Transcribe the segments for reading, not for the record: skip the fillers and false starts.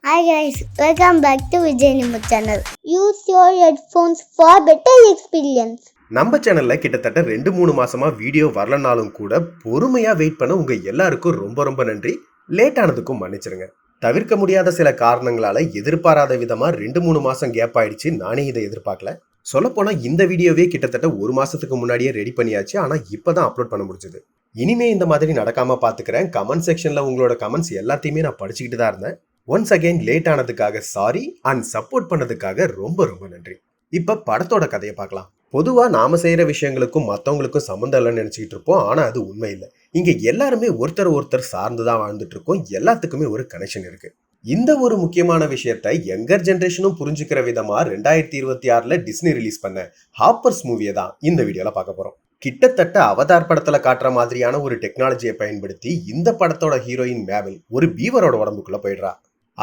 Hi guys, welcome back to Vijay Nimu channel. Use your headphones for better experience. நம்ம சேனல்ல கிட்டத்தட்ட 2-3 மாசமா video வரலனாலும் கூட பொறுமையா வெயிட் பண்ண உங்க எல்லாருக்கும் ரொம்ப ரொம்ப நன்றி. லேட் ஆனதுக்கும் மன்னிச்சிருங்க. தவிர்க்க முடியாத சில காரணங்களால எதிர்பாராத விதமா 2-3 மாசம் கேப் ஆயிடுச்சு. நானே இதை எதிர்பார்க்கல. சொல்லப்போனா இந்த வீடியோவே கிட்டத்தட்ட 1 மாசத்துக்கு முன்னாடியே ரெடி பண்ணியாச்சு. ஆனா இப்பதான் அப்லோட் பண்ண முடிஞ்சது. இனிமே இந்த மாதிரி நடக்காம பாத்துக்கிறேன். கமெண்ட் செக்ஷன்ல உங்களோட கமெண்ட்ஸ் எல்லாத்தையுமே நான் படிச்சுக்கிட்டு தான் இருந்தேன். ஒன்ஸ் அகைன் லேட் ஆனதுக்காக சாரி அண்ட் சப்போர்ட் பண்ணதுக்காக ரொம்ப ரொம்ப நன்றி. இப்ப படத்தோட கதையை பார்க்கலாம். பொதுவா நாம செய்யற விஷயங்களுக்கும் மற்றவங்களுக்கும் சம்மந்தம் இல்லைன்னு நினைச்சிட்டு இருப்போம். ஆனா அது உண்மை இல்லை. இங்க எல்லாருமே ஒருத்தர் சார்ந்துதான் வாழ்ந்துட்டு இருக்கோம். எல்லாத்துக்குமே ஒரு கனெக்ஷன் இருக்கு. இந்த ஒரு முக்கியமான விஷயத்தை யங்கர் ஜென்ரேஷனும் புரிஞ்சுக்கிற விதமா 2026 டிஸ்னி ரிலீஸ் பண்ண ஹாப்பர்ஸ் மூவியை தான் இந்த வீடியோல பார்க்க போறோம். கிட்டத்தட்ட அவதார் படத்துல காட்டுற மாதிரியான ஒரு டெக்னாலஜியை பயன்படுத்தி இந்த படத்தோட ஹீரோயின் மேபிள் ஒரு பீவரோட உடம்புக்குள்ள போயிடுறா.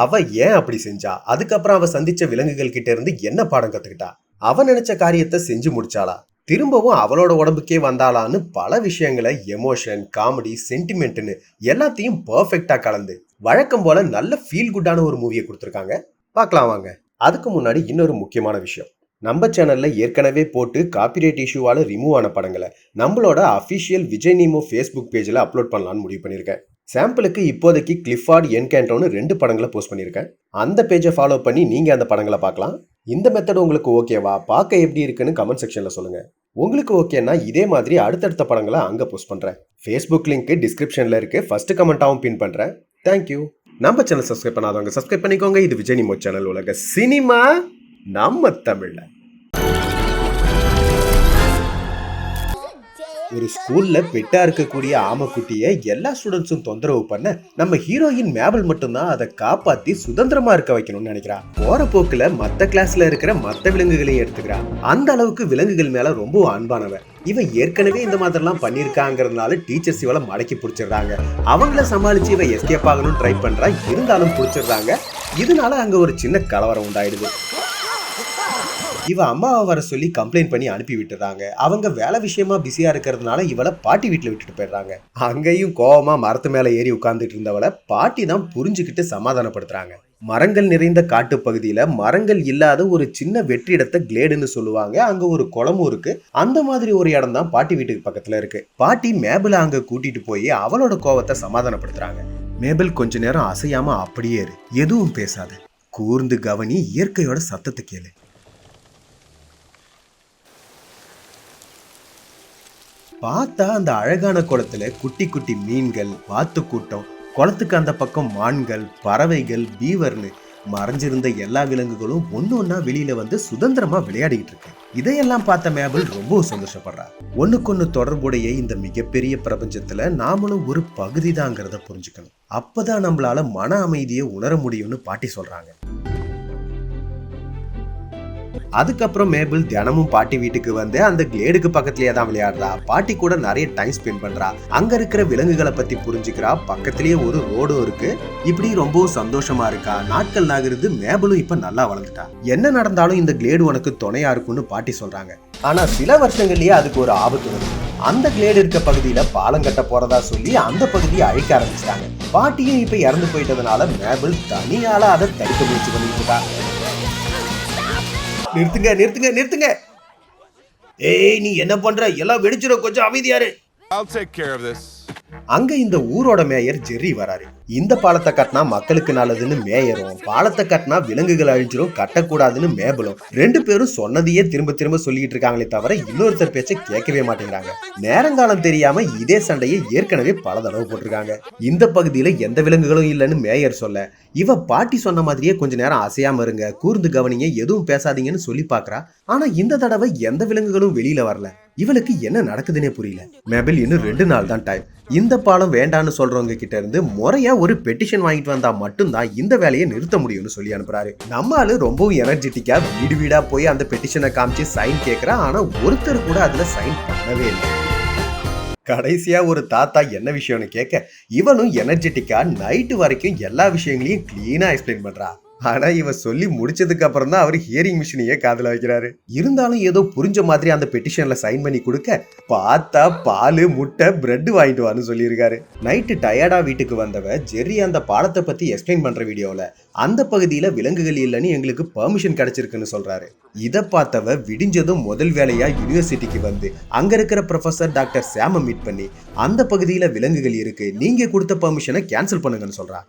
அவ ஏன் அப்படி செஞ்சா? அதுக்கப்புறம் அவ சந்திச்ச விலங்குகள் கிட்ட இருந்து என்ன பாடம் கத்துக்கிட்டா? அவ நினைச்ச காரியத்தை செஞ்சு முடிச்சாளா? திரும்பவும் அவளோட உடம்புக்கே வந்தாளான்னு பல விஷயங்களை எமோஷன், காமெடி, சென்டிமெண்ட்னு எல்லாத்தையும் பர்ஃபெக்டா கலந்து வழக்கம் போல நல்ல ஃபீல் குட்டான ஒரு மூவியை கொடுத்துருக்காங்க. பார்க்கலாம் வாங்க. அதுக்கு முன்னாடி இன்னொரு முக்கியமான விஷயம். நம்ம சேனல்ல ஏற்கனவே போட்டு காப்பிரைட் இஷ்யூவால ரிமூவ் ஆன படங்களை நம்மளோட அஃபிஷியல் விஜய் நீமோ ஃபேஸ்புக் பேஜில் அப்லோட் பண்ணலான்னு முடிவு பண்ணியிருக்கேன். சாம்பிளுக்கு இப்போதைக்கு கிளிஃபார்ட் என்கேண்டோன்னு 2 படங்களை போஸ்ட் பண்ணியிருக்கேன். அந்த பேஜை ஃபாலோ பண்ணி நீங்கள் அந்த படங்களை பார்க்கலாம். இந்த மெத்தட் உங்களுக்கு ஓகேவா, பார்க்க எப்படி இருக்குன்னு கமெண்ட் செக்ஷனில் சொல்லுங்கள். உங்களுக்கு ஓகேன்னா இதே மாதிரி அடுத்தடுத்த படங்களை அங்கே போஸ்ட் பண்ணுறேன். ஃபேஸ்புக் லிங்க் டிஸ்கிரிப்ஷனில் இருக்குது. ஃபர்ஸ்ட் கமெண்ட்டாகவும் பின் பண்ணுறேன். தேங்க்யூ. நம்ம சேனல் சப்ஸ்கிரைப் பண்ணாதவங்க சப்ஸ்கிரைப் பண்ணிக்கோங்க. இது விஜய் நீமோ சேனல், உலக சினிமா நம்ம தமிழ்ல. ஒரு ஸ்கூல்ல பெட்டா இருக்கக்கூடிய ஆமக்குட்டியை எல்லா ஸ்டூடெண்ட்ஸும் தொந்தரவு பண்ண நம்ம ஹீரோயின் மேபிள் மட்டும்தான் அதை காப்பாத்தி சுதந்திரமா இருக்க வைக்கணும்னு நினைக்கிறா. போற போக்குல மத்த கிளாஸ்ல இருக்கிற மத்த விலங்குகளையும் எடுத்துக்கிறா. அந்த அளவுக்கு விலங்குகள் மேல ரொம்ப அன்பானவ. இவ ஏற்கனவே இந்த மாதிரிலாம் பண்ணிருக்காங்கிறதுனால டீச்சர்ஸ் இவளை மடக்கி பிடிச்சிடுறாங்க. அவங்கள சமாளிச்சு இவ எஸ்கேப் ஆகணும்னு ட்ரை பண்றா. இருந்தாலும் பிடிச்சிடுறாங்க. இதனால அங்க ஒரு சின்ன கலவரம் உண்டாயிடுது. இவ அம்மாவை வர சொல்லி கம்ப்ளைண்ட் பண்ணி அனுப்பி விட்டுறாங்க. அவங்க வேலை விஷயமா பிஸியா இருக்கிறதுனால இவளை பாட்டி வீட்டுல விட்டுட்டு போயிடுறாங்க. அங்கேயும் கோவமா மரத்து மேல ஏறி உட்கார்ந்துட்டு இருந்தவளை பாட்டி தான் புரிஞ்சுக்கிட்டு சமாதானப்படுத்துறாங்க. மரங்கள் நிறைந்த காட்டு பகுதியில மரங்கள் இல்லாத ஒரு சின்ன வெற்றிடத்தை கிளேடுன்னு சொல்லுவாங்க. அங்க ஒரு குளமும் இருக்கு. அந்த மாதிரி ஒரு இடம் தான் பாட்டி வீட்டுக்கு பக்கத்துல இருக்கு. பாட்டி மேபிள அங்க கூட்டிட்டு போய் அவளோட கோவத்தை சமாதானப்படுத்துறாங்க. மேபிள் கொஞ்ச நேரம் அசையாம அப்படியே இரு, எதுவும் பேசாத, கூர்ந்து கவனி, இயற்கையோட சத்தத்தை கேளு. பார்த்தா அந்த அழகான குளத்துல குட்டி குட்டி மீன்கள், வாத்து கூட்டம், குளத்துக்கு அந்த பக்கம் மான்கள், பறவைகள், பீவர்னு மறைஞ்சிருந்த எல்லா விலங்குகளும் ஒன்னொன்னா வெளியில வந்து சுதந்திரமா விளையாடிக்கிட்டு இருக்கு. இதையெல்லாம் பார்த்த மேபிள் ரொம்ப சந்தோஷப்படுறா. ஒண்ணுக்கொன்னு தொடர்புடைய இந்த மிகப்பெரிய பிரபஞ்சத்துல நாமளும் ஒரு பகுதி தாங்கிறத புரிஞ்சுக்கணும். அப்பதான் நம்மளால மன அமைதியை உணர முடியும்னு பாட்டி சொல்றாங்க. அதுக்கப்புறம் மேபிள் தினமும் பாட்டி வீட்டுக்கு வந்து அந்த கிளேடுக்கு பக்கத்திலேயே தான் விளையாடுறா. பாட்டி கூட நிறைய டைம் ஸ்பெண்ட் பண்றா. அங்க இருக்கிற விலங்குகளை பத்தி புரிஞ்சுக்கிறா. பக்கத்திலேயே ஒரு ரோடும் இருக்கு. இப்படி ரொம்பவும் சந்தோஷமா இருக்கா. நாட்கள் நகருது. மேபிளும் இப்ப நல்லா வளர்ந்துட்டா. என்ன நடந்தாலும் இந்த கிளேடு உனக்கு துணையா இருக்கும்னு பாட்டி சொல்றாங்க. ஆனா சில வருஷங்கள்லயே அதுக்கு ஒரு ஆபத்து வருது. அந்த கிளேடு இருக்க பகுதியில பாலம் கட்ட போறதா சொல்லி அந்த பகுதியை அழிக்க ஆரம்பிச்சிட்டாங்க. பாட்டியும் இப்ப இறந்து போயிட்டதுனால மேபிள் தனியால அதை தடுக்க முயற்சி பண்ணிட்டு இருக்கா. நிறுத்துங்க நிறுத்துங்க நிறுத்துங்க. ஏய், நீ என்ன பண்ற? எல்லாம் வெடிச்சிரும், கொஞ்சம் அமைதியாரு. அங்க இந்த ஊரோட மேயர் ஜெர்ரி வராரு. இந்த பாலத்தை கட்டினா மக்களுக்கு நல்லதுன்னு மேயரும், பாலத்தை கட்டினா விலங்குகள் அழிஞ்சிரும், கட்டக்கூடாதுன்னு மேபிளும் 2 பேரும் சொன்னதையே திரும்ப திரும்ப சொல்லிட்டு இருக்காங்களே தவிர இன்னொருத்தர் பேச்சை கேட்கவே மாட்டேங்கிறாங்க. நேரங்காலம் தெரியாம இதே சண்டையை ஏற்கனவே பல தடவை போட்டிருக்காங்க. இந்த பகுதியில எந்த விலங்குகளும் இல்லைன்னு மேயர் சொல்ல, இவ பாட்டி சொன்ன மாதிரியே கொஞ்ச நேரம் அசையாம இருங்க, கூர்ந்து கவனிங்க, எதுவும் பேசாதீங்கன்னு சொல்லி பாக்குறா. ஆனா இந்த தடவை எந்த விலங்குகளும் வெளியில வரல. இவளுக்கு என்ன நடக்குதுன்னே புரியல. மேபிள் இன்னும் 2 நாள் தான் டைம். இந்த பாலம் வேண்டான்னு சொல்றவங்க கிட்ட இருந்து முறையா ஒரு பெட்டிஷன் வாங்கிட்டு வந்தா மட்டும்தான் இந்த வேலையை நிறுத்த முடியும்னு சொல்லி அனுப்புறாரு. நம்ம ஆளு ரொம்பவும் எனர்ஜெட்டிக்கா வீடு வீடா போய் அந்த பெட்டிஷனை காமிச்சு சைன் கேட்கிறா. ஆனா ஒருத்தர் கூட அதுல சைன் பண்ணவே இல்லை. கடைசியா ஒரு தாத்தா என்ன விஷயம்னு கேட்க இவனும் எனர்ஜெட்டிக்கா நைட்டு வரைக்கும் எல்லா விஷயங்களையும் கிளீனா எக்ஸ்பிளைன் பண்றா. ஆனா இவ சொல்லி முடிச்சதுக்கு அப்புறம் தான் அவர் ஹியரிங் மிஷினையே காதுல வைக்கிறாரு. இருந்தாலும் ஏதோ புரிஞ்ச மாதிரி அந்த பெட்டிஷன்ல சைன் பண்ணி கொடுக்க, பார்த்தா பால் முட்டை பிரெட் வாங்கிட்டு வான்னு சொல்லியிருக்காரு. நைட்டு டயர்டா வீட்டுக்கு வந்தவ ஜெர்ரி அந்த பாடத்தை பத்தி எக்ஸ்பிளைன் பண்ற வீடியோல அந்த பகுதியில விலங்குகள் இல்லைன்னு எங்களுக்கு பெர்மிஷன் கிடைச்சிருக்குன்னு சொல்றாரு. இதை பார்த்தவ விடிஞ்சதும் முதல் வேலையா யூனிவர்சிட்டிக்கு வந்து அங்க இருக்கிற ப்ரொஃபசர் டாக்டர் சாம மீட் பண்ணி அந்த பகுதியில விலங்குகள் இருக்கு, நீங்க கொடுத்த பெர்மிஷனை கேன்சல் பண்ணுங்கன்னு சொல்றா.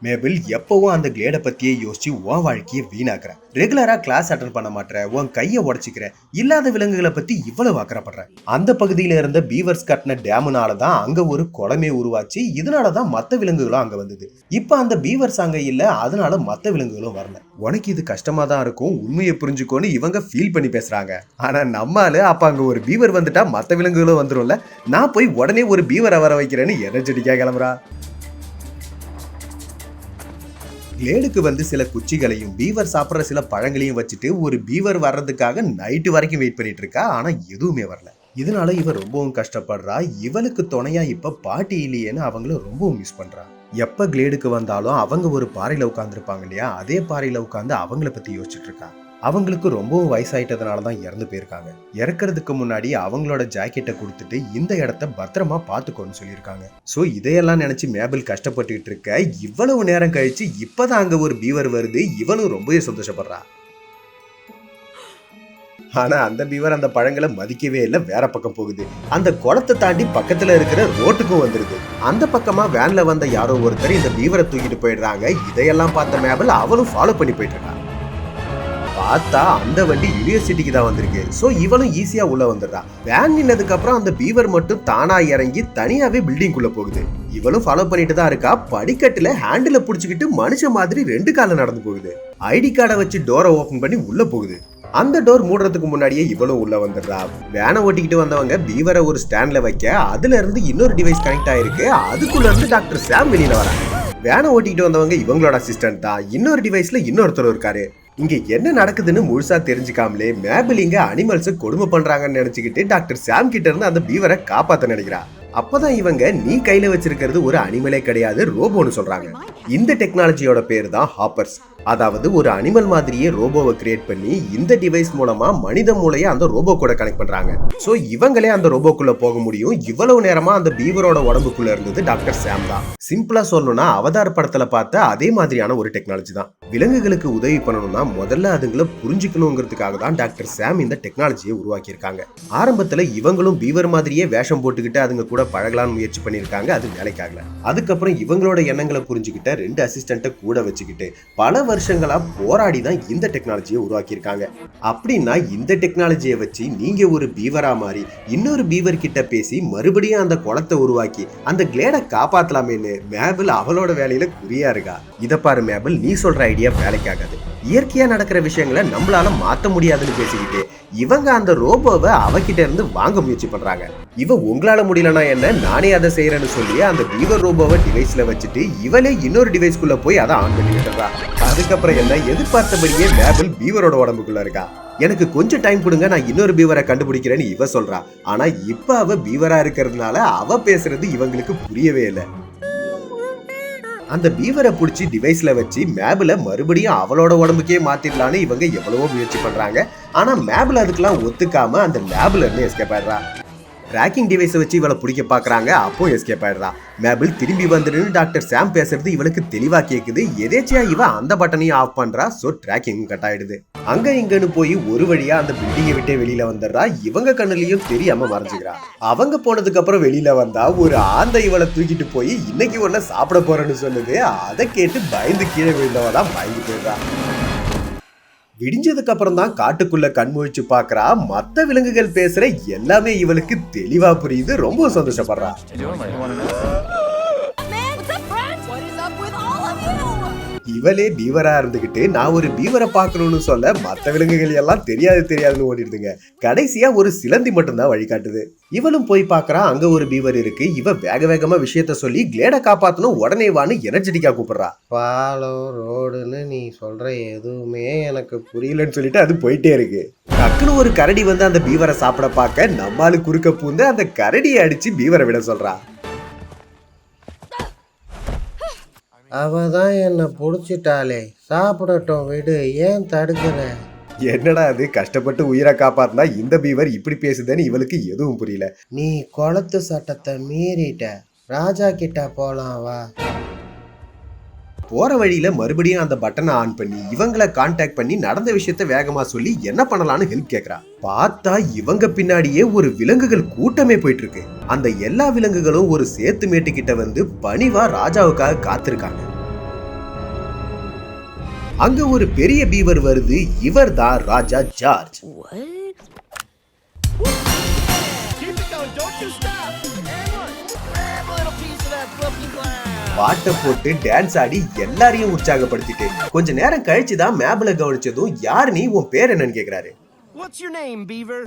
மேபிள் எப்பவும் அந்த கிளேடை பத்தியே யோசிச்சு உன் வாழ்க்கையை வீணாக்குற, ரெகுலரா கிளாஸ் அட்டன் பண்ண மாட்டேற, உன் கையை உடச்சிக்கிற, இல்லாத விலங்குகளை பத்தி இவ்வளவு அக்கறைப்படுற. அந்த பகுதியில இருந்த பீவர்ஸ் கட்டின டேமுனாலதான் அங்க ஒரு குளமே உருவாச்சு. இதனாலதான் மத்த விலங்குகளும் அங்க வந்தது. இப்ப அந்த பீவர்ஸ் அங்க இல்ல, அதனால மத்த விலங்குகளும் வரல. உனக்கு இது கஷ்டமா தான் இருக்கும், உண்மையை புரிஞ்சுக்கோன்னு இவங்க ஃபீல் பண்ணி பேசுறாங்க. ஆனா நம்மால அப்ப அங்க ஒரு பீவர் வந்துட்டா மத்த விலங்குகளும் வந்துரும்ல, நான் போய் உடனே ஒரு பீவரை வர வைக்கிறேன்னு எனர்ஜெட்டிக்கா கிளம்புறா. கிளேடுக்கு வந்து சில குச்சிகளையும் பீவர் சாப்பிட்ற சில பழங்களையும் வச்சுட்டு ஒரு பீவர் வர்றதுக்காக நைட்டு வரைக்கும் வெயிட் பண்ணிட்டு இருக்கா. ஆனா எதுவுமே வரல. இதனால இவ ரொம்பவும் கஷ்டப்படுறா. இவளுக்கு துணையா இப்ப பாட்டி இல்லையேன்னு அவங்களும் ரொம்பவும் மிஸ் பண்றா. எப்ப கிளேடுக்கு வந்தாலும் அவங்க ஒரு பாறையில உட்காந்துருப்பாங்க இல்லையா, அதே பாறையில உட்காந்து அவங்கள பத்தி யோசிச்சுட்டு இருக்கா. அவங்களுக்கு ரொம்பவும் வயசாயிட்டதுனால தான் இறந்து போயிருக்காங்க. இறக்குறதுக்கு முன்னாடி அவங்களோட ஜாக்கெட்டை கொடுத்துட்டு இந்த இடத்த பத்திரமா பார்த்துக்கோன்னு சொல்லியிருக்காங்க. ஸோ இதையெல்லாம் நினைச்சு மேபிள் கஷ்டப்பட்டுக்கிட்டு இருக்க. இவ்வளவு நேரம் கழிச்சு இப்பதான் அங்க ஒரு பீவர் வருது. இவளும் ரொம்பவே சந்தோஷப்படுறா. ஆனா அந்த பீவர் அந்த பழங்களை மதிக்கவே இல்லை, வேற பக்கம் போகுது. அந்த குளத்தை தாண்டி பக்கத்துல இருக்கிற ரோட்டுக்கும் வந்துருது. அந்த பக்கமா வேன்ல வந்த யாரோ ஒருத்தர் இந்த பீவரை தூக்கிட்டு போயிடுறாங்க. இதையெல்லாம் பார்த்த மேபிள் அவளும் ஃபாலோ பண்ணி போயிட்டு இருக்கா. பார்த்தா அந்த வண்டி யூனிவர்சிட்டிக்கு தான் வந்திருக்கு. சோ இவளும் ஈஸியா உள்ள வந்துடுறா. வேன் நின்னதுக்கு அப்புறம் அந்த பீவர் மட்டும் தானா இறங்கி தனியாவே பில்டிங் குள்ள போகுது. இவளும் ஃபாலோ பண்ணிட்டு தான் இருக்கா. படிக்கட்டுல ஹேண்டில புடிச்சுக்கிட்டு மனுஷ மாதிரி 2 கால நடந்து போகுது. ஐடி கார்டை வச்சு டோரை ஓபன் பண்ணி உள்ள போகுது. அந்த டோர் மூடுறதுக்கு முன்னாடியே இவளும் உள்ள வந்துடுறா. வேனை ஓட்டிக்கிட்டு வந்தவங்க பீவரை ஒரு ஸ்டாண்ட்ல வைக்க அதுல இருந்து இன்னொரு டிவைஸ் கனெக்ட் ஆயிருக்கு. அதுக்குள்ள இருந்து டாக்டர் சாம் வெளியில வராங்க. வேனை ஓட்டிக்கிட்டு வந்தவங்க இவங்களோட அசிஸ்டன்ட் தான். இன்னொரு டிவைஸ்ல இன்னொருத்தர் இருக்காரு. இங்க என்ன நடக்குதுன்னு முழுசா தெரிஞ்சுக்காமலே மேபிள் இங்க அனிமல்ஸை கொடுமை பண்றாங்கன்னு நினைச்சுக்கிட்டு டாக்டர் சாம் கிட்ட இருந்து அந்த பீவரை காப்பாத்த நினைக்கிறா. அப்பதான் இவங்க நீ கையில வச்சிருக்கிறது ஒரு அனிமலே கிடையாது, ரோபோன்னு சொல்றாங்க. இந்த டெக்னாலஜியோட பேர் தான் ஹாப்பர்ஸ். அதாவது ஒரு அனிமல் மாதிரியே ரோபோவை கிரியேட் பண்ணி இந்த டிவைஸ் மூலமா மனித மூளையை அந்த ரோபோ கூட கனெக்ட் பண்றாங்க. சோ இவங்களே அந்த ரோபோக்குள்ள போக முடியும். இவ்வளவு நேரமா அந்த பீவரோட உடம்புக்குள்ள இருந்தது டாக்டர் சாம் தான். சிம்பிளா சொல்லணும்னா அவதார் படத்துல பார்த்த அதே மாதிரியான ஒரு டெக்னாலஜி தான். விலங்குகளுக்கு உதவி பண்ணணும்னா முதல்ல அதுங்களை புரிஞ்சுக்கணுங்கிறதுக்காக தான் டாக்டர் சாம் இந்த டெக்னாலஜியை உருவாக்கி இருக்காங்க. ஆரம்பத்துல இவங்களும் பீவர் மாதிரியே வேஷம் போட்டுக்கிட்டு அதுங்க கூட பழகலான்னு முயற்சி பண்ணிருக்காங்க. அது வேலைக்காகல. அதுக்கப்புறம் இவங்களோட எண்ணங்களை புரிஞ்சுக்கிட்ட 2 அசிஸ்டன்ட்டை கூட வச்சுக்கிட்டு பல வருஷங்களா போராடி தான் இந்த டெக்னாலஜியை உருவாக்கி இருக்காங்க. அப்படின்னா இந்த டெக்னாலஜியை வச்சு நீங்க ஒரு பீவரா மாறி இன்னொரு பீவர் கிட்ட பேசி மறுபடியும் அந்த குளத்தை உருவாக்கி அந்த கிளேடை காப்பாத்தலாமேன்னு மேபிள் அவளோட வேலையில குறியா இருக்கா. இத பாரு மேபிள், நீ சொல்ற ஐடியா வேலைக்காகாது. இயற்கையா நடக்கிற விஷயங்களை நம்மளால மாத்த முடியாதுன்னு பேசிக்கிட்டு இவங்க அந்த ரோபோவை அவகிட்ட இருந்து வாங்க முயற்சி பண்றாங்க. இவ உங்களால முடியலன்னா என்ன, நானே அதை செய்யறேன்னு சொல்லி அந்த பீவர் ரோபோவை டிவைஸ்ல வச்சுட்டு இவளே இன்னொரு டிவைஸ்குள்ள போய் அதை ஆன் பண்ணி விட்டுறா. அதுக்கப்புறம் என்ன, எதிர்பார்த்தபடியே மேபிள் பீவரோட உடம்புக்குள்ள இருக்கா. எனக்கு கொஞ்சம் டைம் கொடுங்க, நான் இன்னொரு பீவரை கண்டுபிடிக்கிறேன்னு இவ சொல்றா. ஆனா இப்ப அவ பீவரா இருக்கிறதுனால அவ பேசுறது இவங்களுக்கு புரியவே இல்லை. அந்த பீவரை பிடிச்சி டிவைஸ்ல வச்சு மேபிள மறுபடியும் அவளோட உடம்புக்கே மாத்திடலான்னு இவங்க எவ்வளவோ முயற்சி பண்றாங்க. ஆனா மேபிள் அதுக்கெல்லாம் ஒத்துக்காம அந்த லேப்ல இருந்து எஸ்கேப் ஆயிடுறா. ட்ராக்கிங் டிவைஸை வச்சு இவளை பிடிக்க பாக்குறாங்க. அப்போ எஸ்கேப் ஆயிடுறா. மேபிள் திரும்பி வந்துடுன்னு டாக்டர் சாம் பேசுறது இவளுக்கு தெளிவா கேக்குது. எதேச்சியா இவ அந்த பட்டனையும் ஆஃப் பண்றா. சோ ட்ராக்கிங் கட் ஆயிடுது. அங்க இங்கன்னு போய் ஒரு வழியா அந்த பில்டிங்கை விட்டே வெளியில வந்துடுறா. இவங்க கண்ணுலயும் தெரியாம மறைஞ்சுக்கிறா. அவங்க போனதுக்கு அப்புறம் வெளியில வந்தா ஒரு ஆந்தை இவளை தூக்கிட்டு போய் இன்னைக்கு ஒன்ன சாப்பிட போறேன்னு சொல்லுது. அதை கேட்டு பயந்து கீழே விழுந்தவதான் பயந்து போயிடுறா. விடிஞ்சதுக்கு அப்புறம் தான் காட்டுக்குள்ள கண்முழிச்சு பாக்குறா. மத்த விலங்குகள் பேசுற எல்லாமே இவளுக்கு தெளிவா புரியுது. ரொம்ப சந்தோஷப்படுறா. இவளே பீவரா இருந்துகிட்டு நான் ஒரு பீவரை பார்க்கணும்னு சொல்ல மற்ற விலங்குகள் எல்லாம் தெரியாதுன்னு ஓடிடுதுங்க. கடைசியா ஒரு சிலந்தி மட்டும்தான் வழிகாட்டுது. இவளும் போய் பாக்குறா. அங்க ஒரு பீவர் இருக்கு. இவ வேக வேகமா விஷயத்த சொல்லி கிளேட காப்பாத்தணும், உடனே வான்னு எனர்ஜெட்டிக்கா கூப்பிடுறா. ஃபாலோ ரோடுன்னு நீ சொல்ற எதுவுமே எனக்கு புரியலன்னு சொல்லிட்டு அது போயிட்டே இருக்கு. டக்குன்னு ஒரு கரடி வந்து அந்த பீவரை சாப்பிட பார்க்க நம்மாலு குறுக்க பூந்து அந்த கரடியை அடிச்சு பீவரை விட சொல்றா. அவ தான் என்னை பிடிச்சிட்டாளே, சாப்பிடட்டும் விடு, ஏன் தடுக்கிற? என்னடா அது, கஷ்டப்பட்டு உயிரை காப்பாத்தினா இந்த பீவர் இப்படி பேசுதுன்னு இவளுக்கு எதுவும் புரியல. நீ குளத்து சட்டத்தை மீறிட்ட, ராஜா கிட்ட போலாம் வா. போற வழியில மறுபடியும் அந்த பட்டனை ஆன் பண்ணி இவங்களை கான்டாக்ட் பண்ணி நடந்த விஷயத்த வேகமா சொல்லி என்ன பண்ணலாம்னு ஹெல்ப் கேக்குறா. பார்த்தா இவங்க பின்னாடியே ஒரு விலங்குகள் கூட்டமே போயிட்டு இருக்கு. அந்த எல்லா விலங்குகளும் ஒரு சேத்து மேட்டு கிட்ட வந்து பணிவா ராஜாவுக்காக காத்திருக்காங்க. அங்க ஒரு பெரிய பீவர் வருது. இவர் தான் ராஜா ஜார்ஜ். பாட்டை போட்டு டான்ஸ் ஆடி எல்லாரையும் உற்சாகப்படுத்திட்டு கொஞ்ச நேரம் கழிச்சுதான் மேபிள கவனிச்சதும், யாரு நீ, உன் பேர் என்னன்னு கேக்குறாரு.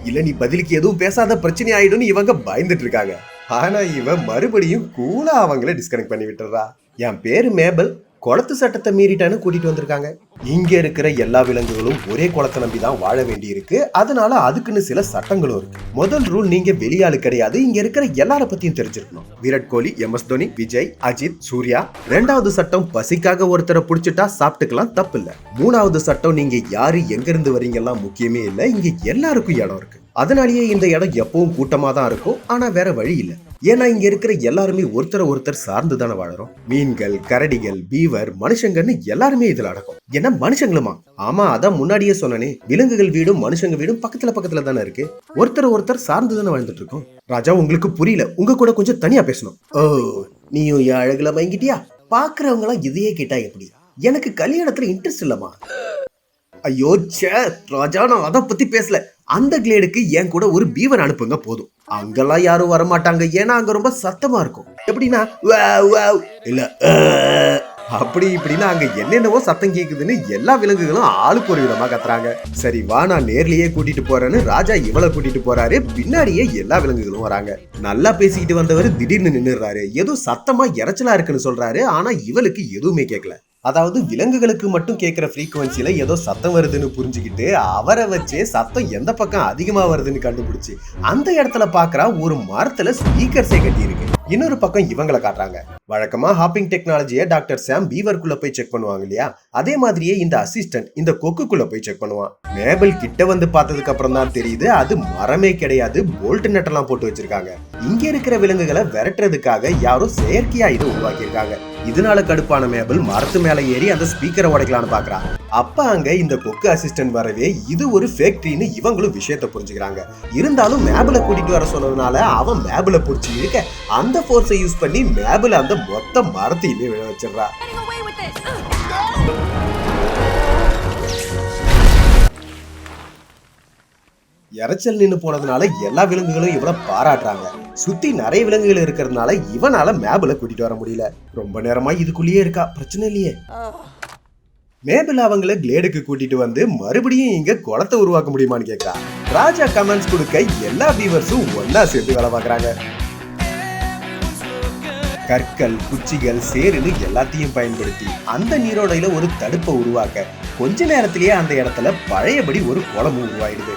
இல்ல நீ பதிலுக்கு எதுவும் பேசாத, பிரச்சனை ஆயிடும்னு இவங்க பயந்துட்டு இருக்காங்க. ஆனா இவன் மறுபடியும் கூலா அவங்கள டிஸ்கனெக்ட் பண்ணி விட்டுறா. என் பேரு மேபல், குளத்து சட்டத்தை மீறிட்டான்னு கூட்டிட்டு வந்திருக்காங்க. இங்க இருக்கிற எல்லா விலங்குகளும் ஒரே குளத்தை நம்பி தான் வாழ வேண்டி இருக்கு. அதனால அதுக்குன்னு சில சட்டங்களும் இருக்கு. முதல் ரூல், நீங்க வெளியாளு கிடையாது. இங்க இருக்கிற எல்லார பத்தியும் தெரிஞ்சிருக்கணும். விராட் கோலி, MS தோனி, விஜய், அஜித், சூர்யா. ரெண்டாவது சட்டம், பசிக்காக ஒருத்தரை புடிச்சிட்டா சாப்பிட்டுக்கலாம், தப்பு இல்ல. மூணாவது சட்டம், நீங்க யாரு எங்க இருந்து வரீங்கலாம் முக்கியமே இல்ல, இங்க எல்லாருக்கும் இடம் இருக்கு. அதனாலேயே இந்த இடம் எப்பவும் கூட்டமா தான் இருக்கும். ஆனா வேற வழி இல்ல. ஏன்னா இங்க இருக்கிற எல்லாருமே ஒருத்தர் சார்ந்து தானே வாழறோம். மீன்கள், கரடிகள், பீவர், மனுஷங்கன்னு எல்லாருமே இதுல அடக்கும். ஏன்னா மனுஷங்களுமா? ஆமா, அதான் முன்னாடியே சொன்னனே, விலங்குகள் வீடும் மனுஷங்க வீடும் பக்கத்துல தானே இருக்கு. ஒருத்தர் சார்ந்து தானே வாழ்ந்துட்டு இருக்கோம். ராஜா, உங்களுக்கு புரியல, உங்க கூட கொஞ்சம் தனியா பேசணும். ஓ, நீயும் என் அழகுல மயங்கிட்டியா? பாக்குறவங்க எல்லாம் இதையே கேட்டா எப்படி? எனக்கு கல்யாணத்துல இன்ட்ரெஸ்ட் இல்லமா. ஐயோ சே ராஜா, நான் அதை பத்தி பேசல. அந்த கிளேடுக்கு என் கூட ஒரு பீவர் அனுப்புங்க போதும். அங்கெல்லாம் யாரும் வரமாட்டாங்க. ஏன்னா அங்க ரொம்ப சத்தமா இருக்கும். எப்படின்னா இல்ல அப்படி இப்படின்னா அங்க என்னென்னவோ சத்தம் கேக்குதுன்னு எல்லா விலங்குகளும் ஆளுக்கு ஒரு விதமா கத்துறாங்க. சரி வா, நான் நேர்லயே கூட்டிட்டு போறேன்னு ராஜா இவளை கூட்டிட்டு போறாரு. பின்னாடியே எல்லா விலங்குகளும் வராங்க. நல்லா பேசிக்கிட்டு வந்தவர் திடீர்னு நின்னுறாரு. ஏதோ சத்தமா இறைச்சலா இருக்குன்னு சொல்றாரு. ஆனா இவளுக்கு எதுவுமே கேட்கல. அதாவது விலங்குகளுக்கு மட்டும் கேட்கிற ஃப்ரீக்வன்சில ஏதோ சத்தம் வருதுன்னு புரிஞ்சுக்கிட்டு அவரை வச்சே சத்தம் எந்த பக்கம் அதிகமா வருதுன்னு கண்டுபிடிச்சு அந்த இடத்துல பாக்குறா ஒரு மரத்துல ஸ்பீக்கர்ஸே கட்டி இருக்கு. இன்னொரு பக்கம் இவங்களை காட்டுறாங்க. வழக்கமா ஹாப்பிங் டெக்னாலஜியை டாக்டர் சாம் பீவர்க்குள்ள போய் செக் பண்ணுவாங்க இல்லையா, அதே மாதிரியே இந்த அசிஸ்டன்ட் இந்த கொக்குக்குள்ள போய் செக் பண்ணுவான். மேபிள் கிட்ட வந்து பார்த்ததுக்கு அப்புறம் தான் தெரியுது அது மரமே கிடையாது, போல்ட் நட்டெல்லாம் போட்டு வச்சிருக்காங்க. இங்க இருக்கிற விலங்குகளை விரட்டுறதுக்காக யாரும் செயற்கையா இதை உருவாக்கியிருக்காங்க. இதனால கடுப்பான மேபிள் மரத்து மேல ஏறி அந்த ஸ்பீக்கரை உடைக்கலான்னு பாக்குறான். அப்ப அங்க இந்த கொக்கு அசிஸ்டன்ட் வரவே இது ஒரு ஃபேக்டரின்னு இவங்களும் விஷயத்தை புரிஞ்சுக்கிறாங்க. இருந்தாலும் மேபிளை கூட்டிட்டு வர சொன்னதுனால அவன் மேபிளை புடிச்சு இருக்க அந்த ஃபோர்ஸை யூஸ் பண்ணி மேபிள் அந்த மொத்த மரத்தையுமே விழ வச்சிடறா. இறைச்சல் நின்னு போனதுனால எல்லா விலங்குகளும் இவனை பாராட்டுறாங்க. சுத்தி நிறைய விலங்குகள் இருக்கிறதுனால இவனால மேபிளை கூட்டிட்டு வர முடியல. ரொம்ப நேரமா இதுக்குள்ளேயே இருக்கா, பிரச்சனை இல்லையே. மேபிள் அவங்கள கிளேடுக்கு கூட்டிட்டு வந்து மறுபடியும் இங்க குளத்தை உருவாக்க முடியுமான்னு கேட்கறா. ராஜா கமெண்ட்ஸ் கொடுக்க எல்லா பீவர்ஸும் ஒன்னா சேர்ந்து வேலை பார்க்கறாங்க. கற்கள், குச்சிகள், சேருன்னு எல்லாத்தையும் பயன்படுத்தி அந்த நீரோடையில ஒரு தடுப்பை உருவாக்க கொஞ்ச நேரத்திலேயே அந்த இடத்துல பழையபடி ஒரு குளமும் உருவாயிடுது.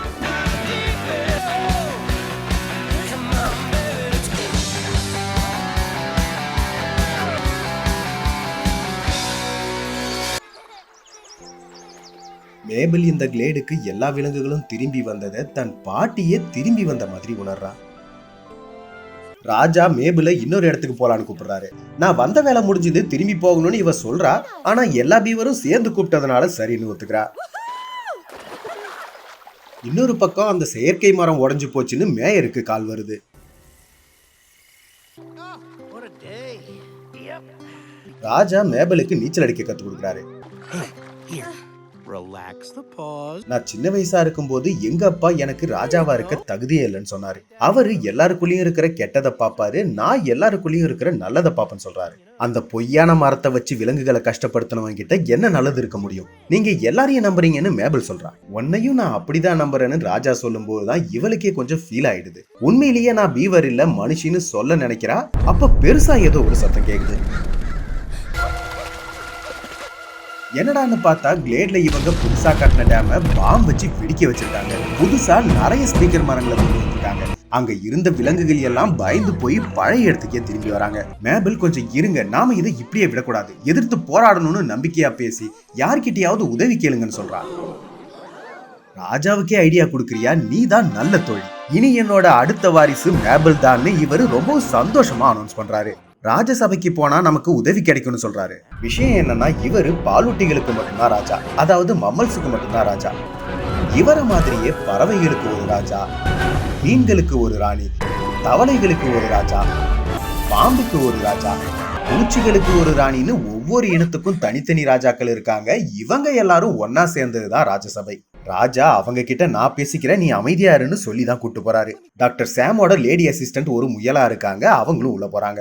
மேபிள் இந்த கிளேடுக்கு எல்லா விலங்குகளும் திரும்பி வந்ததை தன் பாட்டியே திரும்பி வந்த மாதிரி உணர்றா. ராஜா மேபிள இன்னொரு இடத்துக்கு போலான்னு கூப்பிடுறாரு. நான் வந்த வேலை முடிஞ்சது, திரும்பி போகணும்னு இவ சொல்றா. ஆனா எல்லா பீவரும் சேர்ந்து கூப்பிட்டதுனால சரின்னு ஒத்துக்கிறா. இன்னொரு பக்கம் அந்த செயற்கை மரம் உடைஞ்சு போச்சுன்னு மேயருக்கு கால் வருது. ராஜா மேபிளுக்கு நீச்சல் அடிக்க கத்து கொடுக்குறாரு. நான் சின்ன வயசா இருக்கும் போது எங்க அப்பா எனக்கு ராஜாவா இருக்க தகுதியே இல்லைன்னு சொன்னாரு. அவரு எல்லாருக்குள்ளயும் இருக்கிற கெட்டதை பாப்பாரு, நான் எல்லாருக்குள்ளயும் இருக்கிற நல்லதை பாப்பேன்னு சொல்றாரு. அந்த பொய்யான மரத்தை வச்சு விலங்குகளை கஷ்டப்படுத்தினவங்க கிட்ட என்ன நல்லது இருக்க முடியும்? நீங்க எல்லாரையும் நம்புறீங்கன்னு மேபிள் சொல்றா. உன்னையும் நான் அப்படிதான் நம்புறேன்னு ராஜா சொல்லும் போதுதான் இவளுக்கே கொஞ்சம் ஃபீல் ஆயிடுது. உண்மையிலேயே நான் பீவர் இல்ல மனுஷின்னு சொல்ல நினைக்கிறா. அப்ப பெருசா ஏதோ ஒரு சத்தம் கேக்குது. என்னடான்னு பார்த்தா கிளேட்ல இவங்க புதுசா கட்டின டேம பாம் வச்சு பிடிக்க வச்சிருக்காங்க. புதுசா நிறைய ஸ்பீக்கர் மரங்களை கொண்டு வந்திருக்காங்க. அங்க இருந்த விலங்குகள் எல்லாம் பயந்து போய் பழைய இடத்துக்கே திரும்பி வராங்க. மேபிள் கொஞ்சம் இருங்க, நாம இதை இப்படியே விடக்கூடாது, எதிர்த்து போராடணும்னு நம்பிக்கையா பேசி யார்கிட்டயாவது உதவி கேளுங்கன்னு சொல்றான். ராஜாவுக்கே ஐடியா கொடுக்கறியா, நீ தான் நல்ல தோழி, இனி என்னோட அடுத்த வாரிசு மேபிள் தான் இவரு ரொம்ப சந்தோஷமா அனௌன்ஸ் பண்றாரு. ராஜசபைக்கு போனா நமக்கு உதவி கிடைக்கும்னு சொல்றாரு. விஷயம் என்னன்னா இவரு பாலூட்டிகளுக்கு மட்டும்தான் ராஜா, அதாவது மம்மல்ஸுக்கு மட்டும்தான் ராஜா. இவரை மாதிரியே பறவைகளுக்கு ஒரு ராஜா, மீன்களுக்கு ஒரு ராணி, தவளைகளுக்கு ஒரு ராஜா, பாம்புக்கு ஒரு ராஜா, பூச்சிகளுக்கு ஒரு ராணின்னு ஒவ்வொரு இனத்துக்கும் தனித்தனி ராஜாக்கள் இருக்காங்க. இவங்க எல்லாரும் ஒன்னா சேர்ந்ததுதான் ராஜசபை. ராஜா அவங்க கிட்ட நான் பேசிக்கிறேன், நீ அமைதியா இருன்னு சொல்லி தான் கூட்டு போறாரு. டாக்டர் சாமோட லேடி அசிஸ்டன்ட் ஒரு முயலா இருக்காங்க, அவங்களும் உள்ள போறாங்க.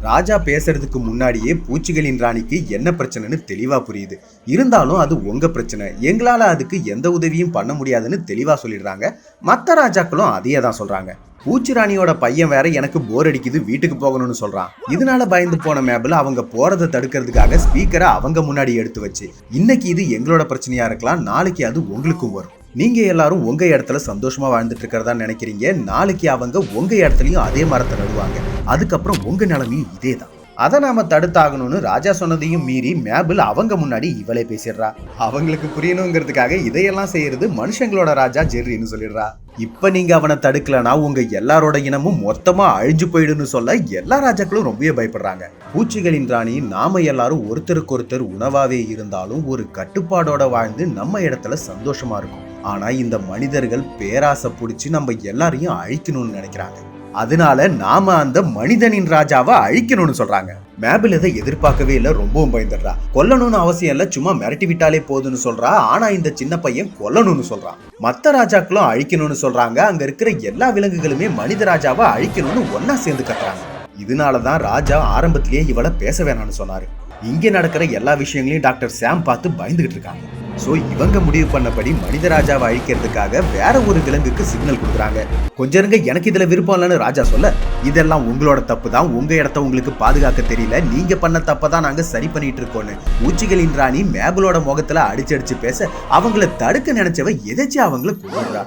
ராஜா பேசுறதுக்கு முன்னாடியே பூச்சிகளின் ராணிக்கு என்ன பிரச்சனைன்னு தெளிவா புரியுது. இருந்தாலும் அது உங்க பிரச்சனை, எங்களால அதுக்கு எந்த உதவியும் பண்ண முடியாதுன்னு தெளிவா சொல்லிடுறாங்க. மற்ற ராஜாக்களும் அதையே தான் சொல்றாங்க. பூச்சி ராணியோட பையன் வேற எனக்கு போர் அடிக்குது, வீட்டுக்கு போகணும்னு சொல்றான். இதனால பயந்து போன மேபிள் அவங்க போறதை தடுக்கிறதுக்காக ஸ்பீக்கரை அவங்க முன்னாடி எடுத்து வச்சு, இன்னைக்கு இது எங்களோட பிரச்சனையா இருக்கலாம், நாளைக்கு அது உங்களுக்கும் வரும், நீங்க எல்லாரும் உங்க இடத்துல சந்தோஷமா வாழ்ந்துட்டு இருக்கிறதா நினைக்கிறீங்க, நாளைக்கு அவங்க உங்க இடத்துலயும் அதே மரத்தை நடுவாங்க, அதுக்கப்புறம் உங்க நிலைமையும் இதே தான், அதை நாம தடுத்தாகணும்னு ராஜா சொன்னதையும் மீறி மேபிள் அவங்க முன்னாடி இவளே பேசிடுறா. அவங்களுக்கு புரியணுங்கிறதுக்காக இதையெல்லாம் செய்யறது மனுஷங்களோட ராஜா ஜெர்ரின்னு சொல்லிடுறா. இப்ப நீங்க அவனை தடுக்கலனா உங்க எல்லாரோட இனமும் மொத்தமா அழிஞ்சு போயிடுன்னு சொல்ல எல்லா ராஜாக்களும் ரொம்பவே பயப்படுறாங்க. பூச்சிகளின் ராணி நாம எல்லாரும் ஒருத்தருக்கு ஒருத்தர் உணவாவே இருந்தாலும் ஒரு கட்டுப்பாடோட வாழ்ந்து நம்ம இடத்துல சந்தோஷமா இருக்கும். ஆனா இந்த மனிதர்கள் பேராசை பிடிச்சி நம்ம எல்லாரையும் அழிக்கணும்னு நினைக்கிறாங்க. அதனால நாம அந்த மனிதனின் ராஜாவை அழிக்கணும்னு சொல்றாங்க. மேபிள் இதை எதிர்பார்க்கவே இல்ல, ரொம்பவும் பயந்துடுறா. கொல்லணும்னு அவசியம் இல்ல, சும்மா மிரட்டி விட்டாலே போதுன்னு சொல்றா. ஆனா இந்த சின்ன பையன் கொல்லணும்னு சொல்றான். மத்த ராஜாக்களும் அழிக்கணும்னு சொல்றாங்க. அங்க இருக்கிற எல்லா விலங்குகளுமே மனித ராஜாவை அழிக்கணும்னு ஒன்னா சேர்ந்து கட்டுறாங்க. இதனாலதான் ராஜா ஆரம்பத்திலேயே இவளை பேச வேணாம்னு சொன்னாரு. இங்க நடக்கிற எல்லா விஷயங்களையும் டாக்டர் சாம் பார்த்து பயந்துகிட்டு இருக்காங்க. சோ இவங்க முடிவு பண்ணபடி மனித ராஜாவை அழிக்கிறதுக்காக வேற ஒரு விலங்குக்கு சிக்னல் கொடுக்குறாங்க. கொஞ்சம் இருங்க, எனக்கு இதுல விருப்பம் இல்லைன்னு ராஜா சொல்ல, இதெல்லாம் உங்களோட தப்பு தான், உங்க இடத்த உங்களுக்கு பாதுகாக்க தெரியல, நீங்க பண்ண தப்பதான் நாங்க சரி பண்ணிட்டு இருக்கோம்னு பூச்சிகளின் ராணி மேபிளோட முகத்துல அடிச்சு பேச அவங்கள தடுக்க நினைச்சவ எதாச்சும் அவங்கள கொல்லுறா.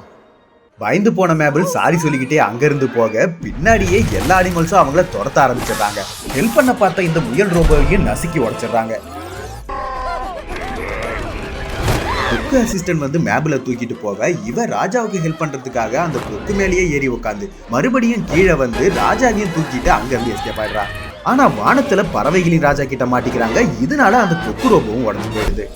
பயந்து போன மேபிள் சாரி சொல்லிக்கிட்டே அங்கிருந்து போக பின்னாடியே எல்லா அனிமல்ஸும் அவங்கள துரத்த ஆரம்பிச்சிடுறாங்க. ஹெல்ப் பண்ண பார்த்த இந்த முயல் ரோபோவையும் நசுக்கி உடைச்சிடுறாங்க. கொக்கு அசிஸ்டன்ட் வந்து மேபிள தூக்கிட்டு போக இவ ராஜாவுக்கு ஹெல்ப் பண்றதுக்காக அந்த கொக்கு மேலேயே ஏறி உட்காந்து மறுபடியும் கீழே வந்து ராஜாவையும் தூக்கிட்டு அங்க இருந்து எஸ்கேப் ஆயிடுறா. ஆனா வானத்துல பறவைகளின் ராஜா கிட்ட மாட்டிக்கிறாங்க. இதனால அந்த கொக்கு ரோபோவும் உடஞ்சு போயிடுது.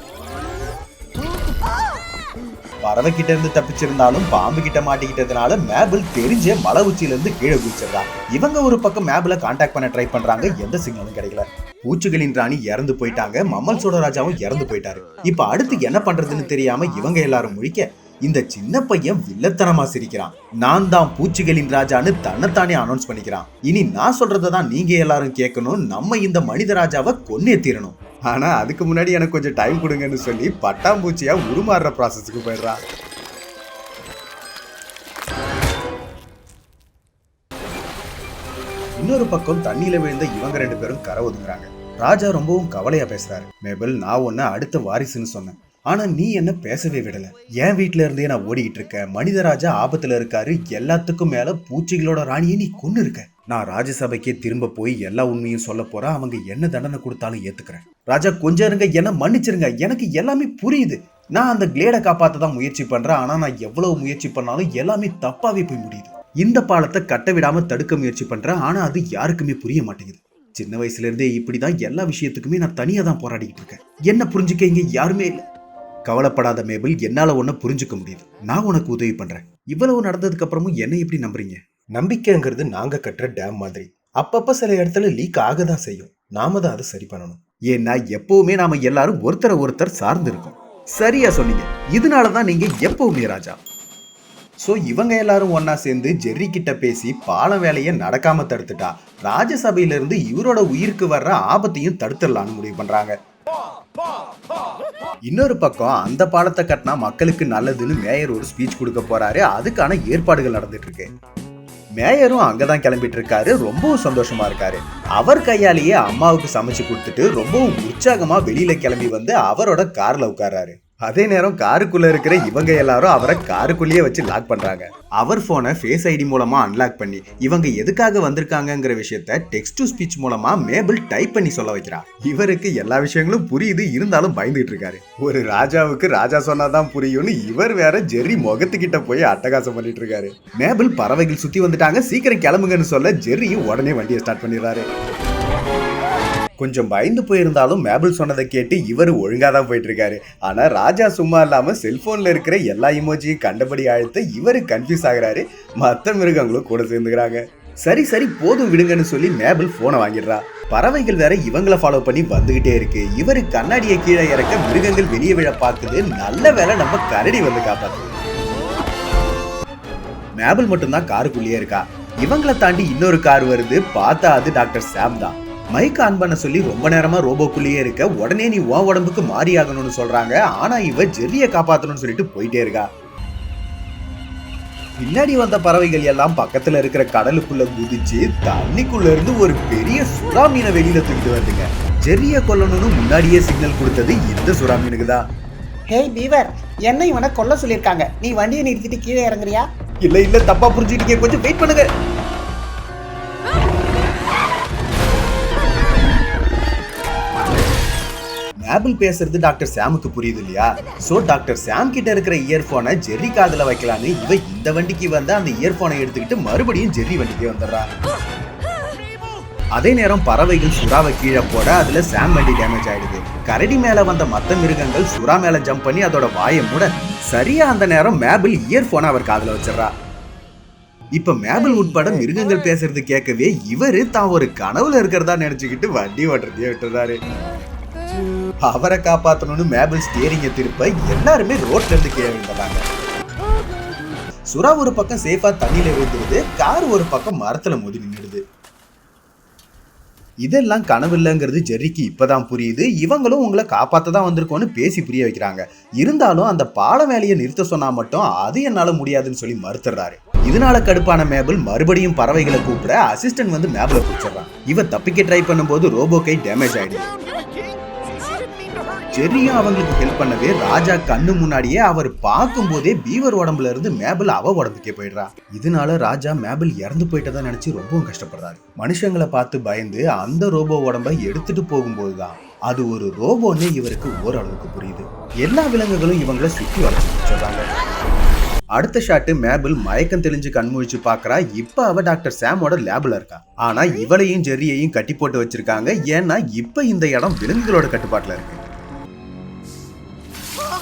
பறவை கிட்ட இருந்து தப்பிச்சிருந்தாலும் பாம்பு கிட்ட மாட்டிக்கிட்டதுனால மேபிள் தெரிஞ்ச மலை உச்சியில இருந்து கீழே குதிச்சிடறாங்க. இவங்க ஒரு பக்கம் மேபிள கான்டாக்ட் பண்ண ட்ரை பண்றாங்க, எந்த சிக்னலும் கிடைக்கல. பூச்சிகளின் ராணி இறந்து போயிட்டாங்க, மம்மல்ஸோட ராஜாவும் இறந்து போயிட்டாரு. இப்ப அடுத்து என்ன பண்றதுன்னு தெரியாம இவங்க எல்லாரும் முழிக்க இந்த சின்ன பையன் வில்லத்தனமா சிரிக்கிறான். நான் தான் பூச்சிகளின் ராஜான்னு தன்னைத்தானே அனௌன்ஸ் பண்ணிக்கிறான். இனி நான் சொல்றதான் நீங்க எல்லாரும் கேட்கணும், நம்ம இந்த மனித ராஜாவை கொன்னே தீரணும். ஆனா அதுக்கு முன்னாடி எனக்கு கொஞ்சம் டைம் கொடுங்கன்னு சொல்லி பட்டாம்பூச்சியா உருமாறுற ப்ராசஸ்க்கு போயிடுறா. இன்னொரு பக்கம் தண்ணியில விழுந்த இவங்க ரெண்டு பேரும் கரை ஒதுங்குறாங்க. ராஜா ரொம்பவும் கவலையா பேசுறாரு. மேபிள், நான் உன்ன அடுத்த வாரிசுன்னு சொன்னேன், ஆனா நீ என்ன பேசவே விடல. என் வீட்டுல இருந்தே நான் ஓடிக்கிட்டு இருக்கேன், மனித ராஜா ஆபத்துல இருக்காரு, எல்லாத்துக்கும் மேல பூச்சிகளோட ராணியை நீ கொன்னு இருக்க. நான் ராஜசபைக்கே திரும்ப போய் எல்லா உண்மையும் சொல்ல போறேன், அவங்க என்ன தண்டனை கொடுத்தாலும் ஏத்துக்கிறேன். ராஜா, கொஞ்சம் இருங்க, என்ன மன்னிச்சிருங்க, எனக்கு எல்லாமே புரியுது. நான் அந்த கிளேடை காப்பாத்த தான் முயற்சி பண்றேன், ஆனா நான் எவ்வளவு முயற்சி பண்ணாலும் எல்லாமே தப்பாவே போய் முடியுது. இந்த பாலத்தை கட்ட விடாம தடுக்க முயற்சி பண்றேன், ஆனா அது யாருக்குமே புரிய மாட்டேங்குது. சின்ன வயசுல இருந்தே இப்படிதான் எல்லா விஷயத்துக்குமே நான் தனியா தான் போராடிக்கிட்டு இருக்கேன். என்ன புரிஞ்சுக்க இங்க யாருமே இல்லை. கவலைப்படாத மேபிள், என்னால உன்னை புரிஞ்சுக்க முடியுது, நான் உனக்கு உதவி பண்றேன். இவ்வளவு நடந்ததுக்கு அப்புறமும் என்ன எப்படி நம்புறீங்க? நம்பிக்கைங்கிறது நாங்க கட்டுற டேம் மாதிரி, அப்பப்ப சில இடத்துல லீக் ஆகதான் செய்யும், நாம தான் அதை சரி பண்ணணும். ஏன்னா எப்பவுமே நாம எல்லாரும் ஒருத்தரை ஒருத்தர் சார்ந்து இருக்கோம். சரியா சொன்னீங்க, இதனாலதான் நீங்க எப்பவுமே ராஜா. சோ இவங்க எல்லாரும் ஒன்னா சேர்ந்து ஜெர்ரி கிட்ட பேசி பாலம் வேலையை நடக்காம தடுத்துட்டா ராஜசபையில இருந்து இவரோட உயிருக்கு வர்ற ஆபத்தையும் தடுத்துடலான்னு முடிவு பண்றாங்க. இன்னொரு பக்கம் அந்த பாலத்தை கட்டினா மக்களுக்கு நல்லதுன்னு மேயர் ஒரு ஸ்பீச் கொடுக்க போறாரு. அதுக்கான ஏற்பாடுகள் நடந்துட்டு இருக்கு. மேயரும் அங்கதான் கிளம்பிட்டு இருக்காரு, ரொம்பவும் சந்தோஷமா இருக்காரு. அவர் கையாலேயே அம்மாவுக்கு சமைச்சு கொடுத்துட்டு ரொம்பவும் உற்சாகமா வெளியில கிளம்பி வந்து அவரோட கார்ல உட்கார்றாரு. அதே நேரம் காருக்குள்ள இருக்கிற இவங்க எல்லாரும் அவரை காருக்குள்ளேயே வச்சு லாக் பண்றாங்க. அவர் போனை ஃபேஸ் ஐடி மூலமா அன்லாக் பண்ணி இவங்க எதுக்காக வந்திருக்காங்கிற விஷயத்த டெக்ஸ்ட் டு ஸ்பீச் மூலமா மேபிள் டைப் பண்ணி சொல்ல வைக்கிறா. இவருக்கு எல்லா விஷயங்களும் புரியுது, இருந்தாலும் பயந்துட்டு இருக்காரு. ஒரு ராஜாவுக்கு ராஜா சொன்னாதான் புரியும்னு இவர் வேற ஜெர்ரி முகத்துக்கிட்ட போய் அட்டகாசம் பண்ணிட்டு இருக்காரு. மேபிள் பறவைகள் சுத்தி வந்துட்டாங்க, சீக்கிரம் கிளம்புங்கன்னு சொல்ல ஜெர்ரியும் உடனே வண்டியை ஸ்டார்ட் பண்ணிடுறாரு. கொஞ்சம் பயந்து போயிருந்தாலும் மேபிள் சொன்னதை கேட்டு இவர் ஒழுங்கா தான் போயிட்டு இருக்காரு. ஆனா ராஜா சும்மா இல்லாம செல்போன்ல இருக்கிற எல்லா இமோஜியும் கண்டபடி அழுத்த இவரு கன்ஃபியூஸ் ஆகுறாரு. மற்ற மிருகங்களும் கூட சேர்ந்துக்கிறாங்க. சரி சரி போதும் விடுங்கன்னு சொல்லி மேபிள் போனை வாங்கிடுறா. பறவைகள் வேற இவங்களை ஃபாலோ பண்ணி வந்துகிட்டே இருக்கு. இவரு கண்ணாடியை கீழே இறக்க மிருகங்கள் வெளியே விழ பார்க்குது. நல்ல வேலை நம்ம கரடி வந்து காப்பாத்து. மேபிள் மட்டும்தான் காருக்குள்ளேயே இருக்கா. இவங்களை தாண்டி இன்னொரு கார் வருது. பார்த்தா அது டாக்டர் சாம் தான். மைக் ஆன் பண்ண சொல்லி ரொம்ப நேரமா ரோபோக்குள்ளேயே இருக்க. உடனே நீ உன் உடம்புக்கு மாறி ஆகணும்னு சொல்றாங்க. ஆனா இவ ஜெர்ரியை காப்பாத்தணும்னு சொல்லிட்டு போயிட்டே இருக்கா. பின்னாடி வந்த பறவைகள் எல்லாம் பக்கத்துல இருக்கிற கடலுக்குள்ள குதிச்சு தண்ணிக்குள்ள இருந்து ஒரு பெரிய சுறா மீனை வெளியில தூக்கிட்டு வருதுங்க. ஜெர்ரியை கொல்லணும்னு முன்னாடியே சிக்னல் கொடுத்தது இந்த சுறா மீனுக்கு தான். ஹேய் பீவர், என்ன இவனை கொல்ல சொல்லியிருக்காங்க, நீ வண்டியை நிறுத்திட்டு கீழே இறங்குறியா? இல்ல தப்பா புரிஞ்சுக்கிட்டீங்க, கொஞ்சம் வெயிட் பண்ணுங்க. மேபிள் பேசுறது டாக்டர் சாமுக்கு புரியுது இல்லையா? சோ டாக்டர் சாம் கிட்ட இருக்கிற இயர்போனை ஜெர்ரி காதுல வைக்கலான்னு இவ இந்த வண்டிக்கு வந்து அந்த இயர்போனை எடுத்துக்கிட்டு மறுபடியும் ஜெர்ரி வண்டிக்கு வந்துடுறா. அதே நேரம் பறவைகள் சுறாவை கீழே போட அதுல சாம் வண்டி டேமேஜ் ஆயிடுது. கரடி மேல வந்த மத்த மிருகங்கள் சுறா மேல ஜம்ப் பண்ணி அதோட வாயை மூட சரியா அந்த நேரம் மேபிள் இயர்போனை அவர் காதுல வச்சிடறா. இப்ப மேபிள் உட்பட மிருகங்கள் பேசுறது கேட்கவே இவரு தான் ஒரு கனவுல இருக்கிறதா நினைச்சுக்கிட்டு வண்டி ஓட்டுறதையே விட்டுறாரு. அவரை காப்பாற்றணும்னு மேபிள் ஸ்டியரிங்கை திருப்ப எல்லாருமே ரோட்ல இருந்து கீழே விழுந்தாங்க. சுறா ஒரு பக்கம் சேஃபா தண்ணியில விழுந்துருது, கார் ஒரு பக்கம் மரத்துல மோதி நின்றுடுது. இதெல்லாம் கனவு இல்லைங்கிறது ஜெர்ரிக்கு இப்பதான் புரியுது. இவங்களும் உங்களை காப்பாத்ததான் வந்திருக்கோன்னு பேசி புரிய வைக்கிறாங்க. இருந்தாலும் அந்த பாலம் வேலையை நிறுத்த சொன்னா மட்டும் அது என்னால முடியாதுன்னு சொல்லி மறுத்துறாரு. இதனால கடுப்பான மேபிள் மறுபடியும் பறவைகளை கூப்பிட அசிஸ்டன்ட் வந்து மேபிளை பிடிச்சிடறான். இவ தப்பிக்க ட்ரை பண்ணும்போது ரோபோ கை டேமேஜ் ஆயிடுது. ஜெர்ரியும் அவங்களுக்கு ஹெல்ப் பண்ணவே ராஜா கண்ணு முன்னாடியே அவர் பார்க்கும் போதே பீவர் உடம்புல இருந்து மேபிள் அவ உடம்புக்கே போயிடுறா. இதனால ராஜா மேபிள் இறந்து போயிட்டதா நினைச்சு ரொம்பவும் கஷ்டப்படுறாரு. மனுஷங்களை பார்த்து பயந்து அந்த ரோபோ உடம்ப எடுத்துட்டு போகும்போதுதான் அது ஒரு ரோபோன்னு இவருக்கு ஓரளவுக்கு புரியுது. எல்லா விலங்குகளும் இவங்களை சுற்றி வளைச்சு சொல்றாங்க. அடுத்த ஷாட்டு மேபிள் மயக்கம் தெளிஞ்சு கண்முழிச்சு பாக்குறா. இப்ப அவ டாக்டர் சாமோட லேப்ல இருக்கா. ஆனா இவளையும் ஜெர்ரியையும் கட்டி போட்டு வச்சிருக்காங்க. ஏன்னா இப்ப இந்த இடம் விலங்குகளோட கட்டுப்பாட்டுல இருக்கு.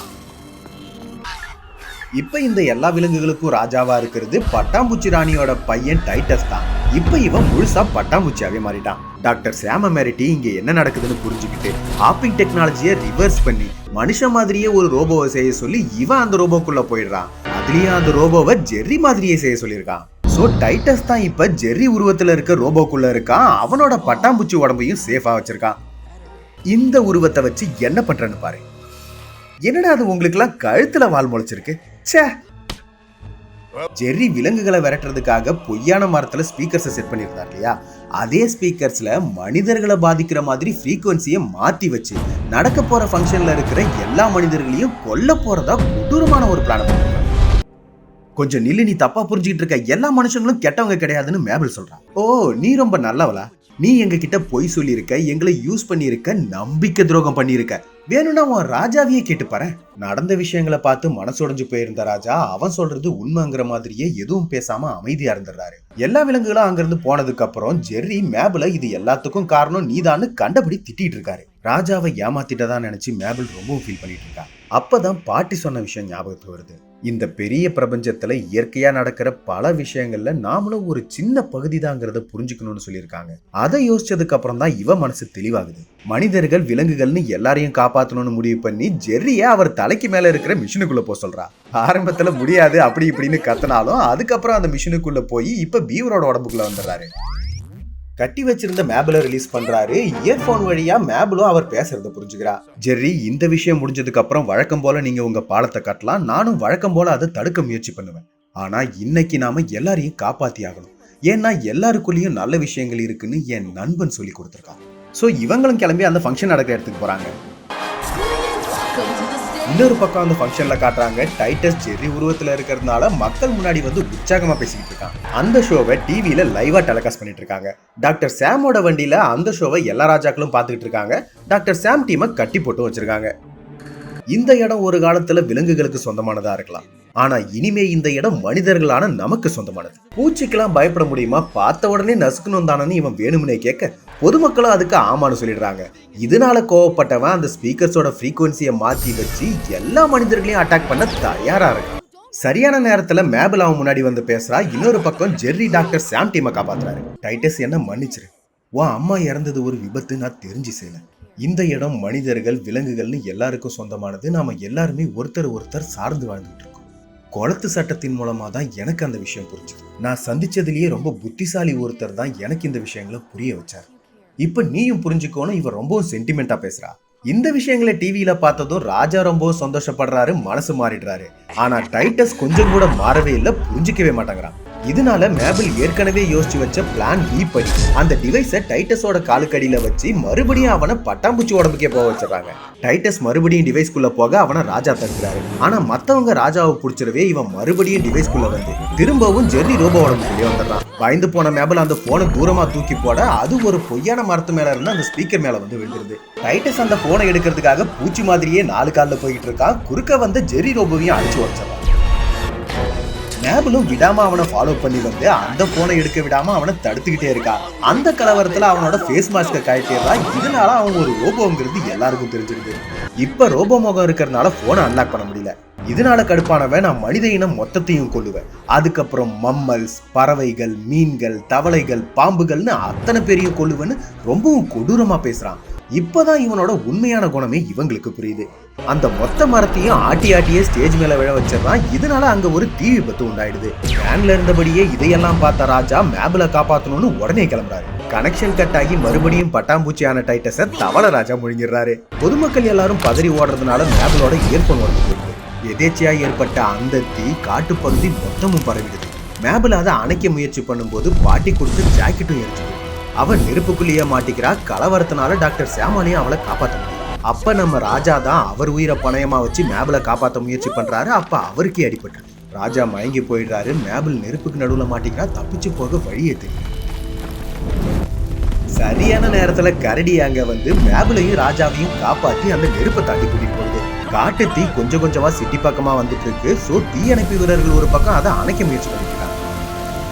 இப்ப இந்த எல்லா விலங்குகளுக்கும் ராஜாவா இருக்கிறது பட்டாம்பூச்சி ராணியோட பையன் டைட்டஸ் தான். இப்ப இவன் முழுசா பட்டாம்பூச்சியாவே மாறிட்டான். டாக்டர் சாம மிரட்டி இங்க என்ன நடக்குதுன்னு புரிஞ்சுக்கிட்டு ஹாப்பிங் டெக்னாலஜியை ரிவர்ஸ் பண்ணி மனுஷ மாதிரியே ஒரு ரோபோவை செய்ய சொல்லி இவன் அந்த ரோபோக்குள்ள போயிடுறான். அதுலயும் அந்த ரோபோவை ஜெர்ரி மாதிரியே செய்ய சொல்லியிருக்கான். சோ டைட்டஸ் தான் இப்ப ஜெர்ரி உருவத்துல இருக்க ரோபோக்குள்ள இருக்கான். அவனோட பட்டாம்பூச்சி உடம்பையும் சேஃபா வச்சிருக்கான். இந்த உருவத்தை வச்சு என்ன பண்றேன்னு பாரு. என்னடா அது உங்களுக்கு எல்லாம் கழுத்துல வால் முளைச்சிருக்கு. ஜெர்ரி விலங்குகளை விரட்டுறதுக்காக பொய்யான மரத்துல ஸ்பீக்கர்ஸை செட் பண்ணியிருந்தார் இல்லையா? அதே ஸ்பீக்கர்ஸ்ல மனிதர்களை பாதிக்கிற மாதிரி ஃப்ரீக்வன்சியை மாத்தி வச்சு நடக்க போற ஃபங்க்ஷன்ல இருக்கிற எல்லா மனிதர்களையும் கொல்ல போறதா கொடூரமான ஒரு பிளான் பண்ணிருக்காங்க. கொஞ்சம் நில்லு, நீ தப்பா புரிஞ்சுக்கிட்டு இருக்க. எல்லா மனுஷங்களும் கெட்டவங்க கிடையாதுன்னு மேபிள் சொல்றான். ஓ, நீ ரொம்ப நல்லவளா? நீ எங்க கிட்ட பொய் சொல்லியிருக்க, எங்களை யூஸ் பண்ணியிருக்க, நம்பிக்கை துரோகம் பண்ணியிருக்க. வேணும்னா உன் ராஜாவையே கேட்டு பாரு. நடந்த விஷயங்களை பார்த்து மனசுடைஞ்சு போயிருந்த ராஜா அவன் சொல்றது உண்மைங்கிற மாதிரியே எதுவும் பேசாம அமைதியா இருந்துடுறாரு. எல்லா விலங்குகளும் அங்கிருந்து போனதுக்கு அப்புறம் ஜெர்ரி மேபிள இது எல்லாத்துக்கும் காரணம் நீதான்னு கண்டபடி திட்டிட்டு இருக்காரு. ராஜாவை ஏமாத்திட்டதான் நினைச்சு மேபிள் ரொம்பவும் ஃபீல் பண்ணிட்டு இருக்கா. அப்பதான் பாட்டி சொன்ன விஷயம் ஞாபகத்துக்கு வருது. இந்த பெரிய பிரபஞ்சத்துல இயற்கையா நடக்கிற பல விஷயங்கள்ல நாமளும் ஒரு சின்ன பகுதி தாங்கிறத புரிஞ்சுக்கணும்னு சொல்லியிருக்காங்க. அதை யோசிச்சதுக்கு அப்புறம் தான் இவ மனசு தெளிவாகுது. மனிதர்கள் விலங்குகள்னு எல்லாரையும் காப்பாற்றணும்னு முடிவு பண்ணி ஜெர்ரிய அவர் தலைக்கு மேல இருக்கிற மிஷினுக்குள்ள போக சொல்றா. ஆரம்பத்துல முடியாது அப்படி இப்படின்னு கத்தினாலும் அதுக்கப்புறம் அந்த மிஷினுக்குள்ள போய் இப்ப பீவரோட உடம்புக்குள்ள வந்துடுறாரு. கட்டி வச்சிருந்த மேபிள ரிலீஸ் பண்றாரு. இயர்போன் வழியா மேபிளும் அவர் பேசுறத புரிஞ்சுக்கிறா. ஜெர்ரி, இந்த விஷயம் முடிஞ்சதுக்கு அப்புறம் வழக்கம் போல நீங்க உங்க பாலத்தை கட்டலாம், நானும் வழக்கம் போல அதை தடுக்க முயற்சி பண்ணுவேன். ஆனா இன்னைக்கு நாம எல்லாரையும் காப்பாத்தி ஆகணும். ஏன்னா எல்லாருக்குள்ளேயும் நல்ல விஷயங்கள் இருக்குன்னு என் நண்பன் சொல்லி கொடுத்துருக்கான். சோ இவங்களும் கிளம்பி அந்த ஃபங்க்ஷன் நடக்கிற இடத்துக்கு போறாங்க. இன்னொரு பக்கம் அந்த ஃபங்க்ஷன்ல காட்டுறாங்க டைட்டஸ் ஜெர்ரி உருவத்துல இருக்கிறதுனால மக்கள் முன்னாடி வந்து உற்சாகமா பேசிக்கிட்டு இருக்கான். அந்த ஷோவை டிவியில லைவா டெலிகாஸ்ட் பண்ணிட்டு இருக்காங்க. டாக்டர் சாமோட வண்டியில அந்த ஷோவை எல்லா ராஜாக்களும் பார்த்துக்கிட்டு இருக்காங்க. டாக்டர் சாம் டீமை கட்டி போட்டு வச்சிருக்காங்க. இந்த இடம் ஒரு காலத்துல விலங்குகளுக்கு சொந்தமானதா இருக்கலாம், ஆனா இனிமே இந்த இடம் மனிதர்களான நமக்கு சொந்தமானது. பூச்சிக்கெல்லாம் பயப்பட முடியுமா? பார்த்த உடனே நசுக்கணும் தானு இவன் வேணும்னே கேட்க பொதுமக்களும் அதுக்கு ஆமான்னு சொல்லிடுறாங்க. இதனால கோவப்பட்டவன் அந்த ஸ்பீக்கர்ஸோட ஃப்ரீக்வன்சியை மாத்தி வச்சு எல்லா மனிதர்களையும் அட்டாக் பண்ண தயாரா இருக்கான். சரியான நேரத்துல மேபிள் அவன் முன்னாடி வந்து பேசுறா. இன்னொரு பக்கம் ஜெர்ரி டாக்டர் சாம் டீமை காப்பாத்துறாரு. டைட்டஸ் என்ன மன்னிச்சிரு, உன் அம்மா இறந்தது ஒரு விபத்து, நான் தெரிஞ்சு செய்யல. இந்த இடம் மனிதர்கள் விலங்குகள்னு எல்லாருக்கும் சொந்தமானது. நாம எல்லாருமே ஒருத்தர் சார்ந்து வாழ்ந்துட்டு இருக்கோம். குளத்து சட்டத்தின் மூலமா தான் எனக்கு அந்த விஷயம் புரிஞ்சுது. நான் சந்திச்சதுலயே ரொம்ப புத்திசாலி ஒருத்தர் தான் எனக்கு இந்த விஷயங்களை புரிய வச்சார். இப்ப நீயும் புரிஞ்சுக்கோன்னு இவன் ரொம்பவும் சென்டிமெண்டா பேசுறா. இந்த விஷயங்களை டிவியில பார்த்ததும் ராஜா ரொம்பவும் சந்தோஷப்படுறாரு, மனசு மாறிடுறாரு. ஆனா டைட்டஸ் கொஞ்சம் கூட மாறவே இல்லை, புரிஞ்சுக்கவே மாட்டேங்கிறான். இதனால மேபிள் ஏற்கனவே யோசிச்சு வச்ச பிளான் பி படி அந்த டிவைஸை டைட்டஸோட காலுக்கடியில வச்சு மறுபடியும் அவனை பட்டாம்பூச்சி உடம்புக்கே போக வச்சிடறாங்க. டைட்டஸ் மறுபடியும் டிவைஸ்குள்ள போக அவனை ராஜா தடுக்கிறாரு. ஆனா மத்தவங்க ராஜாவை பிடிச்சிடவே இவன் மறுபடியும் டிவைஸ்குள்ள வந்து திரும்பவும் ஜெர்ரி ரோபோ உடம்புக்குள்ளே வந்துடுறான். பயந்து போன மேபிள் அந்த போனை தூரமா தூக்கி போட அது ஒரு பொய்யான மரத்து மேல இருந்து அந்த ஸ்பீக்கர் மேல வந்து விழுந்துருது. டைட்டஸ் அந்த போனை எடுக்கிறதுக்காக பூச்சி மாதிரியே 4 காலில் போயிட்டு இருக்கான். குறுக்க வந்து ஜெர்ரி ரோபோவையும் அடிச்சு உடச்சிடறான். மேபிளும் விடாம அவனை ஃபாலோ பண்ணி வந்து அந்த போனை எடுக்க விடாம அவனை தடுத்துக்கிட்டே இருக்கா. அந்த கலவரத்துல அவனோட ஃபேஸ் மாஸ்கை கழட்டிடுறான். இதனால அவன் ஒரு ரோபோங்கிறது எல்லாருக்கும் தெரிஞ்சிருது. இப்ப ரோபோ முகம் இருக்கிறதுனால போனை அன்லாக் பண்ண முடியல. இதனால கடுப்பானவன் நான் மனித இனம் மொத்தத்தையும் கொல்லுவேன், அதுக்கப்புறம் மம்மல்ஸ், பறவைகள், மீன்கள், தவளைகள், பாம்புகள்னு அத்தனை பேரையும் கொல்லுவேன்னு ரொம்பவும் கொடூரமா பேசுறான். இப்பதான் இவனோட உண்மையான குணமே இவங்களுக்கு புரியுது. அந்த மொத்த மரத்தையும் ஆட்டியே ஸ்டேஜ் மேல விழ வச்சிடறான். இதனால அங்க ஒரு தீ விபத்து உண்டாயிடுது. வேன்ல இருந்தபடியே இதையெல்லாம் பார்த்த ராஜா மேபிளை காப்பாத்தணும்னு உடனே கிளம்புறாரு. கனெக்ஷன் கட் ஆகி மறுபடியும் பட்டாம்பூச்சியான டைட்டஸை தவளை ராஜா முழுங்கிடுறாரு. பொதுமக்கள் எல்லாரும் பதறி ஓடுறதுனால மேபிளோட இயற்பன் உடம்பு போயிடுது. எதேச்சியா ஏற்பட்ட அந்த தீ காட்டுப்பகுதி மொத்தமும் பரவிடுது. மேபிள் அதை அணைக்க முயற்சி பண்ணும்போது பாட்டி கொடுத்து ஜாக்கெட்டும் எரிச்சுது. அவன் நெருப்புக்குள்ளேயே மாட்டிக்கிறா. கலவரத்தினால டாக்டர் சாமாலையும் அவளை காப்பாற்ற முடியும். அப்ப நம்ம ராஜா தான் அவர் உயிரை பணயமா வச்சு மேபிளை காப்பாற்ற முயற்சி பண்றாரு. அப்ப அவருக்கே அடிபட்டு ராஜா மயங்கி போயிடுறாரு. மேபிள் நெருப்புக்கு நடுவுல மாட்டிக்கிறா. தப்பிச்சு போக வழியே தெரியும். சரியான நேரத்துல கரடி அங்க வந்து மேபிளையும் ராஜாவையும் காப்பாத்தி அந்த நெருப்பை தாண்டி கூட்டிட்டு போகுது. காட்டு தீ கொஞ்சம் கொஞ்சமா சிட்டி பக்கமா வந்துட்டு இருக்கு. சோ தீயணைப்பு வீரர்கள் ஒரு பக்கம் அதை அணைக்க முயற்சி பண்ணிக்கிறாங்க.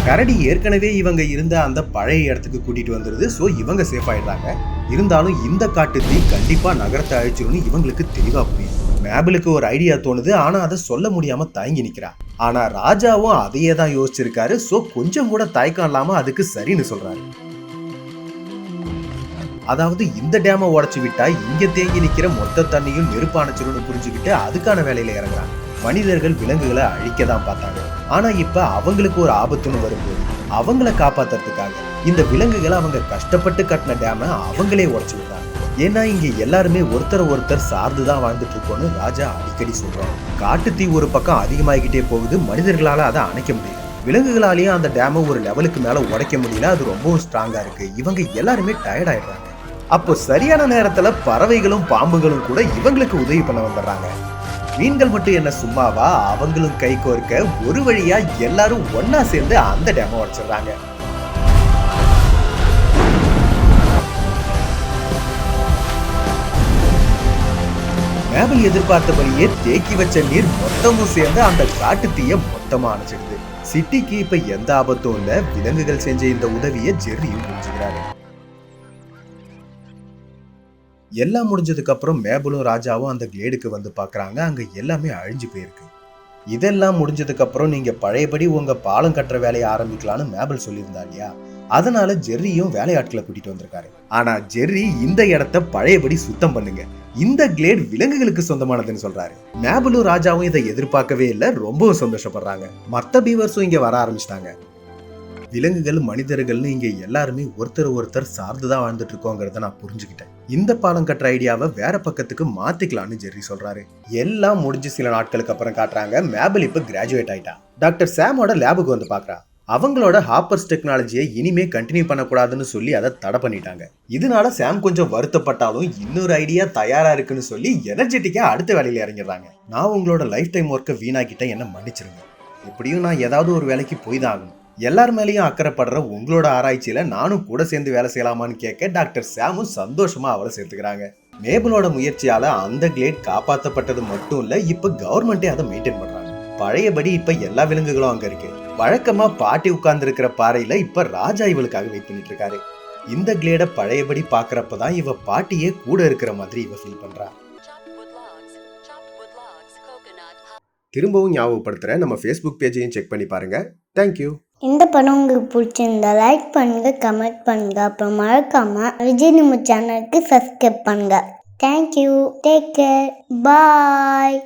கரடி ஏற்கனவே இவங்க இருந்த அந்த பழைய இடத்துக்கு கூட்டிட்டு வந்துருது. சோ இவங்க சேஃப் ஆயிடுறாங்க. இருந்தாலும் இந்த காட்டு தீ கண்டிப்பா நகரத்தை அழிச்சிரும்னு இவங்களுக்கு தெளிவா புரியும். மேபிளுக்கு ஒரு ஐடியா தோணுது, ஆனா அதை சொல்ல முடியாம தயங்கி நிக்கிறா. ஆனா ராஜாவும் அதையே தான் யோசிச்சிருக்காரு. சோ கொஞ்சம் கூட தயக்கம் இல்லாம அதுக்கு சரின்னு சொல்றாரு. அதாவது இந்த டேமை உடைச்சு விட்டா இங்க தேங்கி நிக்கிற மொத்த தண்ணியும் நெருப்பு அணைச்சிரும்னு புரிஞ்சுக்கிட்டு அதுக்கான வேலையில இறங்குறாங்க. மனிதர்கள் விலங்குகளை அழிக்க தான் பார்த்தாங்க. ஆனா இப்ப அவங்களுக்கு ஒரு ஆபத்துன்னு வரும்போது அவங்கள காப்பாத்துறதுக்காக இந்த விலங்குகளை அவங்க கஷ்டப்பட்டு கட்டின டேமை அவங்களே உடைச்சு விடுறாங்க. ஏன்னா இங்க எல்லாருமே ஒருத்தர் சார்ந்துதான் வாழ்ந்துட்டு இருக்கோம்னு ராஜா அடிக்கடி சொல்றாங்க. காட்டு தீ ஒரு பக்கம் அதிகமாகிக்கிட்டே போகுது. மனிதர்களால அதை அணைக்க முடியல. விலங்குகளாலேயும் அந்த டேமை ஒரு லெவலுக்கு மேல உடைக்க முடியல. அது ரொம்பவும் ஸ்ட்ராங்கா இருக்கு. இவங்க எல்லாருமே டயர்ட் ஆயிடுறாங்க. அப்போ சரியான நேரத்துல பறவைகளும் பாம்புகளும் கூட இவங்களுக்கு உதவி பண்ண வந்துடுறாங்க. மீன்கள் மட்டும் என்ன சும்மாவா? அவங்களும் கை கோர்க்க ஒரு வழியா எல்லாரும் ஒன்னா சேர்ந்து அந்த டேமை உடைச்சிடுறாங்க. மேபிள் எதிர்பார்த்தபடியே தேக்கி வச்ச நீர் மொத்தமும் சேர்ந்து அந்த காட்டு தீய மொத்தமா அணைச்சிடுது. சிட்டிக்கு இப்ப எந்த ஆபத்தும் இல்ல. விலங்குகள் செஞ்ச இந்த உதவியை ஜெர்ரியும் புரிஞ்சுக்கிறாரு. எல்லாம் முடிஞ்சதுக்கு அப்புறம் மேபிளும் ராஜாவும் அந்த கிளேடுக்கு வந்து பாக்குறாங்க. அங்க எல்லாமே அழிஞ்சு போயிருக்கு. இதெல்லாம் முடிஞ்சதுக்கு அப்புறம் நீங்க பழையபடி உங்க பாலம் கட்டுற வேலையை ஆரம்பிக்கலாம்னு மேபிள் சொல்லியிருந்தா இல்லையா? அதனால ஜெர்ரியும் வேலையாட்களை கூட்டிட்டு வந்திருக்காரு. ஆனா ஜெர்ரி இந்த இடத்த பழையபடி சுத்தம் பண்ணுங்க, இந்த கிளேட் விலங்குகளுக்கு சொந்தமானதுன்னு சொல்றாரு. மேபிளும் ராஜாவும் இதை எதிர்பார்க்கவே இல்லை. ரொம்பவும் சந்தோஷப்படுறாங்க. மத்த பீவர்ஸும் இங்க வர ஆரம்பிச்சிட்டாங்க. விலங்குகள் மனிதர்கள்னு இங்க எல்லாருமே ஒருத்தர் சார்ந்துதான் வாழ்ந்துட்டு இருக்கோங்கிறத நான் புரிஞ்சுக்கிட்டேன். இந்த பாலம் கட்டுற ஐடியாவை வேற பக்கத்துக்கு மாத்திக்கலாம்னு ஜெர்ரி சொல்றாரு. எல்லாம் முடிஞ்சு சில நாட்களுக்கு அப்புறம் காட்டுறாங்க. மேபிள் இப்ப கிராஜுவேட் ஆயிட்டா. டாக்டர் சாமோட லேபுக்கு வந்து பாக்குறா. அவங்களோட ஹாப்பர்ஸ் டெக்னாலஜியை இனிமே கண்டினியூ பண்ணக்கூடாதுன்னு சொல்லி அதை தடை பண்ணிட்டாங்க. இதனால சாம் கொஞ்சம் வருத்தப்பட்டாலும் இன்னொரு ஐடியா தயாரா இருக்குன்னு சொல்லி எனர்ஜெட்டிக்கா அடுத்த வேலையில இறங்கிடுறாங்க. நான் உங்களோட லைஃப் டைம் ஒர்க்கை வீணாக்கிட்ட என்ன மன்னிச்சிருங்க. எப்படியும் நான் ஏதாவது ஒரு வேலைக்கு போய் தான் ஆகணும். எல்லார் மேலேயும் அக்கறைப்படுற உங்களோட ஆராய்ச்சியில நானும் கூட சேர்ந்து வேலை செய்யலாமான்னு கேட்க டாக்டர் சாமும் சந்தோஷமா அவளை சேர்த்துக்கிறாங்க. மேபிளோட முயற்சியால அந்த கிளேட் காப்பாற்றப்பட்டது மட்டும் இல்ல, இப்ப கவர்மெண்டே அதை மெயின்டைன் பண்றாங்க. பழையபடி இப்ப எல்லா விலங்குகளும் அங்க இருக்கு. வழக்கமா பாட்டி உட்கார்ந்து இருக்கிற பாறையில இப்ப ராஜா இவளுக்காக வெயிட் பண்ணிட்டு இருக்காரு. இந்த கிளேட பழையபடி பாக்குறப்பதான் இவ பாட்டியே கூட இருக்கிற மாதிரி இவ ஃபீல் பண்றா. திரும்பவும் ஞாபகப்படுத்துறேன், நம்ம ஃபேஸ்புக் பேஜையும் செக் பண்ணி பாருங்க. தேங்க்யூ. இந்த படம் உங்களுக்கு பிடிச்சிருந்தா லைக் பண்ணுங்க, கமெண்ட் பண்ணுங்க, அப்புறம் மறக்காம விஜய் நியூஸ் சேனலுக்கு சப்ஸ்கிரைப் பண்ணுங்க. தேங்க்யூ, டேக் கேர், பாய்.